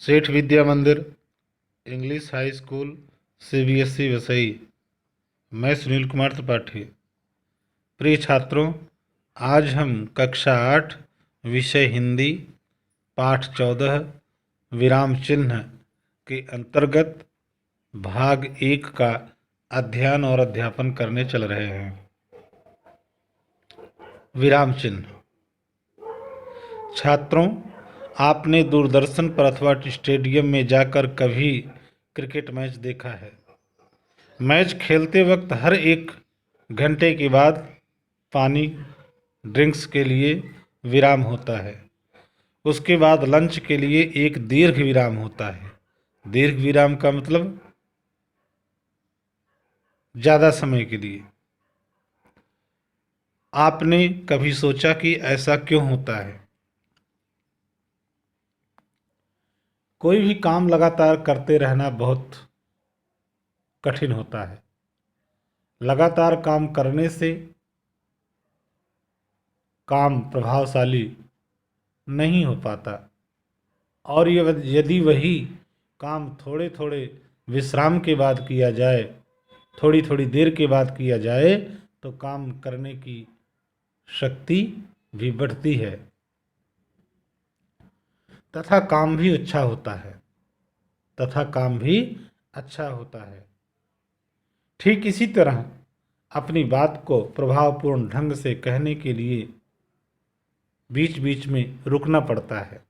सेठ विद्या मंदिर English high school CBSE Vasai. मैं सुनील कुमार त्रिपाठी। प्रिय छात्रों, आज हम कक्षा 8 विषय हिंदी पाठ 14 विराम चिन्ह के अंतर्गत भाग 1 का अध्ययन और अध्यापन करने चल रहे हैं। विराम चिन्ह। छात्रों, आपने दूरदर्शन पर अथवा स्टेडियम में जाकर कभी क्रिकेट मैच देखा है। मैच खेलते वक्त हर 1 घंटे के बाद पानी ड्रिंक्स के लिए विराम होता है। उसके बाद लंच के लिए एक दीर्घ विराम होता है। दीर्घ विराम का मतलब ज़्यादा समय के लिए। आपने कभी सोचा कि ऐसा क्यों होता है? कोई भी काम लगातार करते रहना बहुत कठिन होता है। लगातार काम करने से काम प्रभावशाली नहीं हो पाता, और यदि वही काम थोड़े थोड़े विश्राम के बाद किया जाए, थोड़ी थोड़ी देर के बाद किया जाए, तो काम करने की शक्ति भी बढ़ती है तथा काम भी अच्छा होता है ठीक इसी तरह अपनी बात को प्रभावपूर्ण ढंग से कहने के लिए बीच बीच में रुकना पड़ता है।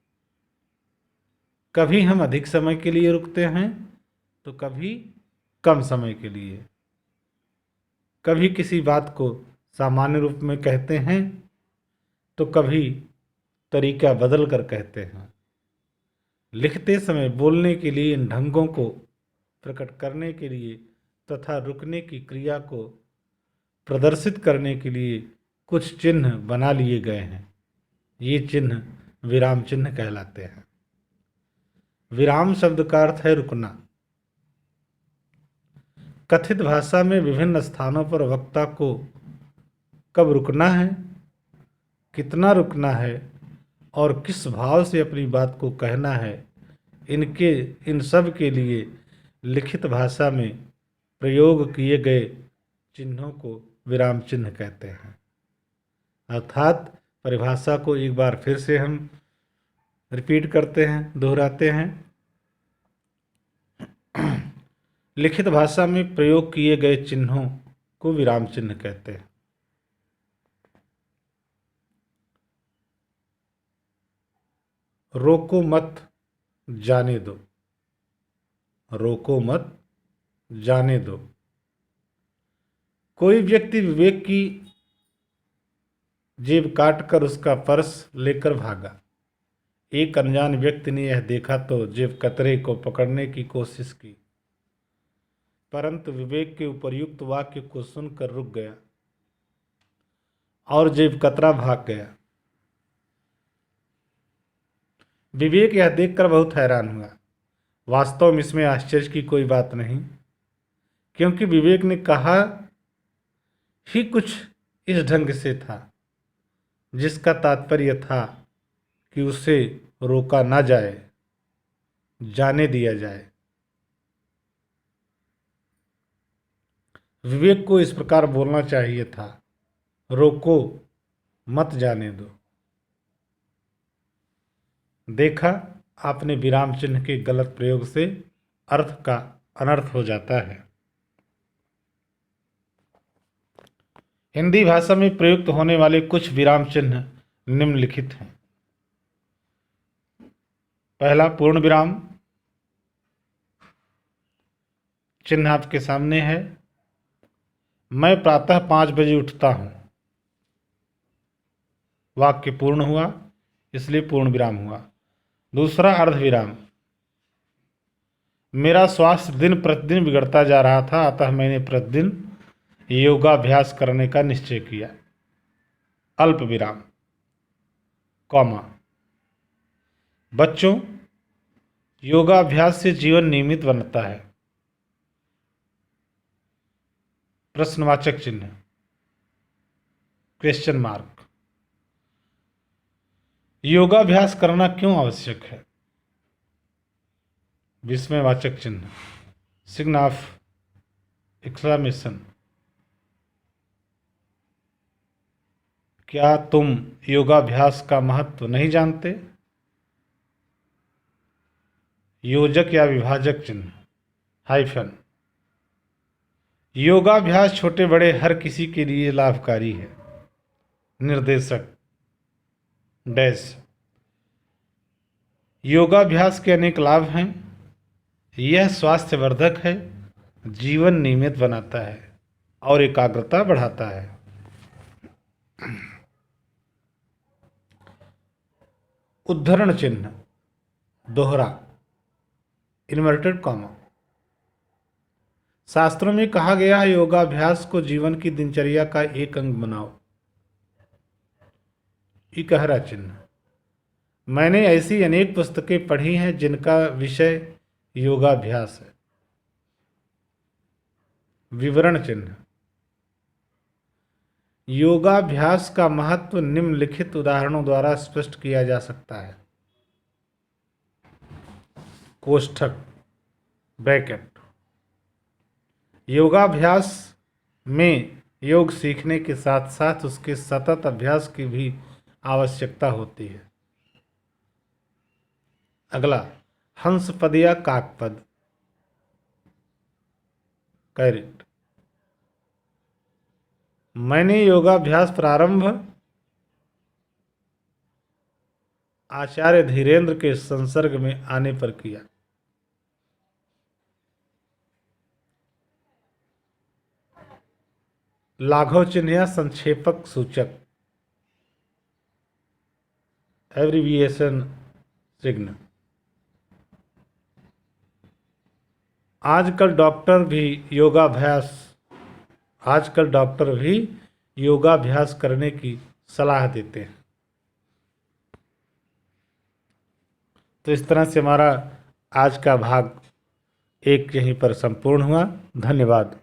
कभी हम अधिक समय के लिए रुकते हैं तो कभी कम समय के लिए। कभी किसी बात को सामान्य रूप में कहते हैं तो कभी तरीका बदल कर कहते हैं। लिखते समय बोलने के लिए इन ढंगों को प्रकट करने के लिए तथा रुकने की क्रिया को प्रदर्शित करने के लिए कुछ चिन्ह बना लिए गए हैं। ये चिन्ह विराम चिन्ह कहलाते हैं। विराम शब्द का अर्थ है रुकना। कथित भाषा में विभिन्न स्थानों पर वक्ता को कब रुकना है, कितना रुकना है और किस भाव से अपनी बात को कहना है, इन सब के लिए लिखित भाषा में प्रयोग किए गए चिन्हों को विराम चिन्ह कहते हैं। अर्थात परिभाषा को एक बार फिर से हम रिपीट करते हैं, दोहराते हैं। लिखित भाषा में प्रयोग किए गए चिन्हों को विराम चिन्ह कहते हैं। रोको मत, जाने दो। रोको मत, जाने दो। कोई व्यक्ति विवेक की जेब काटकर उसका पर्स लेकर भागा। एक अनजान व्यक्ति ने यह देखा तो जेब कतरे को पकड़ने की कोशिश की, परंतु विवेक के उपर्युक्त वाक्य को सुनकर रुक गया और जेब कतरा भाग गया। विवेक यह देखकर बहुत हैरान हुआ। वास्तव में इसमें आश्चर्य की कोई बात नहीं, क्योंकि विवेक ने कहा ही कुछ इस ढंग से था जिसका तात्पर्य था कि उसे रोका ना जाए, जाने दिया जाए। विवेक को इस प्रकार बोलना चाहिए था, रोको मत, जाने दो। देखा, आपने विराम चिन्ह के गलत प्रयोग से अर्थ का अनर्थ हो जाता है। हिंदी भाषा में प्रयुक्त होने वाले कुछ विराम चिन्ह निम्नलिखित हैं। पहला, पूर्ण विराम चिन्ह आपके सामने है। मैं प्रातः 5 बजे उठता हूँ। वाक्य पूर्ण हुआ, इसलिए पूर्ण विराम हुआ। दूसरा, अर्ध विराम। मेरा स्वास्थ्य दिन प्रतिदिन बिगड़ता जा रहा था, अतः मैंने प्रतिदिन योगाभ्यास करने का निश्चय किया। अल्प विराम, कॉमा। बच्चों, योगाभ्यास से जीवन नियमित बनता है। प्रश्नवाचक चिन्ह, क्वेश्चन मार्क। योगाभ्यास करना क्यों आवश्यक है? विस्मयवाचक चिन्ह, सिग्न ऑफ एक्सक्लेमेशन। क्या तुम योगाभ्यास का महत्व नहीं जानते? योजक या विभाजक चिन्ह, हाइफन। योगाभ्यास छोटे बड़े हर किसी के लिए लाभकारी है। निर्देशक, डैश। योगाभ्यास के अनेक लाभ हैं। यह स्वास्थ्यवर्धक है, जीवन नियमित बनाता है और एकाग्रता बढ़ाता है। उद्धरण चिन्ह, दोहरा, इन्वर्टेड कॉमा। शास्त्रों में कहा गया है, योगाभ्यास को जीवन की दिनचर्या का एक अंग बनाओ। इकहरा चिन्ह, मैंने ऐसी अनेक पुस्तकें पढ़ी हैं जिनका विषय योगाभ्यास है। विवरण चिन्ह, योगाभ्यास का महत्व निम्नलिखित उदाहरणों द्वारा स्पष्ट किया जा सकता है। कोष्ठक, ब्रैकेट। योगाभ्यास में योग सीखने के साथ साथ उसके सतत अभ्यास की भी आवश्यकता होती है। अगला, हंसपद या काकपद, कैरेट। मैंने योगाभ्यास प्रारंभ आचार्य धीरेन्द्र के संसर्ग में आने पर किया। लाघव चिन्ह या संक्षेपक सूचक, एब्रिविएशन चिन्ह। आजकल डॉक्टर भी योगाभ्यास करने की सलाह देते हैं। तो इस तरह से हमारा आज का भाग 1 यहीं पर संपूर्ण हुआ। धन्यवाद।